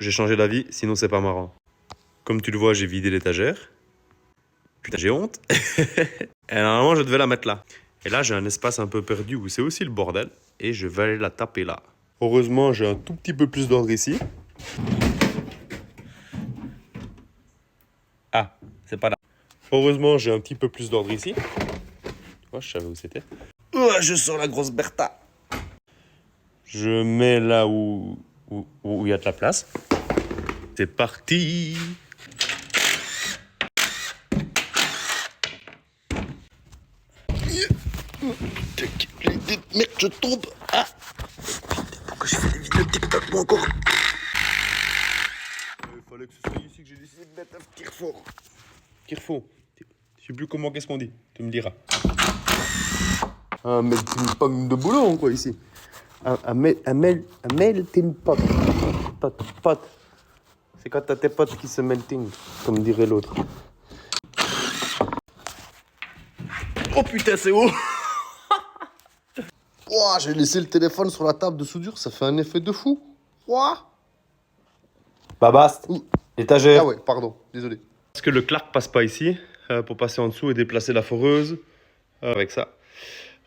J'ai changé d'avis, sinon c'est pas marrant. Comme tu le vois, j'ai vidé l'étagère. Putain, j'ai honte. Et normalement, je devais la mettre là. Et là, j'ai un espace un peu perdu où c'est aussi le bordel. Et je vais aller la taper là. Heureusement, j'ai un tout petit peu plus d'ordre ici. Ah, c'est pas là. Heureusement, j'ai un petit peu plus d'ordre ici. Oh, je savais où c'était. Je sors la grosse Bertha. Je mets là où il y a de la place. C'est parti. Merde, je tombe. Ah. Pourquoi je fais des vidéos de TikTok, moi, encore? Il fallait que ce soit ici que j'ai décidé de mettre un tire-fort. Tire-fort. Je sais plus comment, qu'est-ce qu'on dit. Tu me diras. Un melting pot de boulot, quoi, ici. Un melting pot. Pot. C'est quand t'as tes potes qui se melting, comme dirait l'autre. Oh putain, c'est haut. Ouah, j'ai laissé le téléphone sur la table de soudure, ça fait un effet de fou. Ouah. Babast, étagère. Ah ouais, pardon, désolé. Parce que le Clark passe pas ici, pour passer en dessous et déplacer la foreuse avec ça.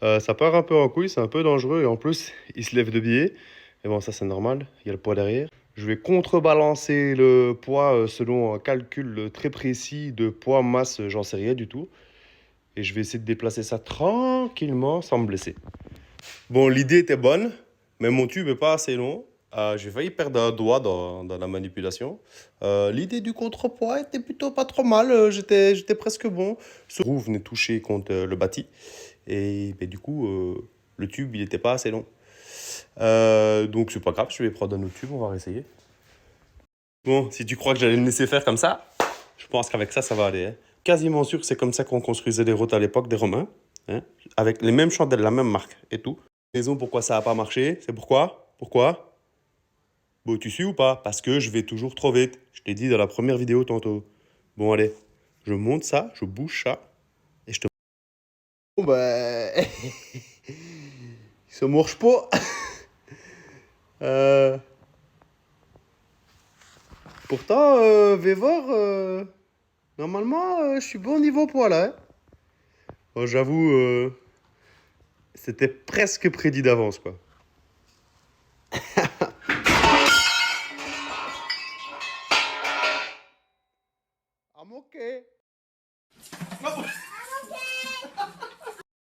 Ça part un peu en couille, c'est un peu dangereux et en plus, il se lève de biais. Mais bon, ça c'est normal, il y a le poids derrière. Je vais contrebalancer le poids selon un calcul très précis de poids, masse, j'en sais rien du tout. Et je vais essayer de déplacer ça tranquillement sans me blesser. Bon, l'idée était bonne, mais mon tube n'est pas assez long. J'ai failli perdre un doigt dans la manipulation. L'idée du contrepoids était plutôt pas trop mal. J'étais presque bon. Ce roue venait toucher contre le bâti. Et du coup, le tube, il n'était pas assez long. Donc, c'est pas grave, je vais prendre un autre tube, on va réessayer. Bon, si tu crois que j'allais me laisser faire comme ça, je pense qu'avec ça, ça va aller. Hein. Quasiment sûr que c'est comme ça qu'on construisait les routes à l'époque des Romains. Hein, avec les mêmes chandelles, la même marque et tout. Raison pourquoi ça n'a pas marché, c'est pourquoi? Pourquoi? Bon, tu suis ou pas? Parce que je vais toujours trop vite. Je t'ai dit dans la première vidéo tantôt. Bon, allez, je monte ça, je bouge ça, et je te... Bon, bah... ça marche pas. Pourtant, Vévor, normalement, je suis bon niveau poids, là. Hein. Bon, j'avoue, c'était presque prédit d'avance, quoi.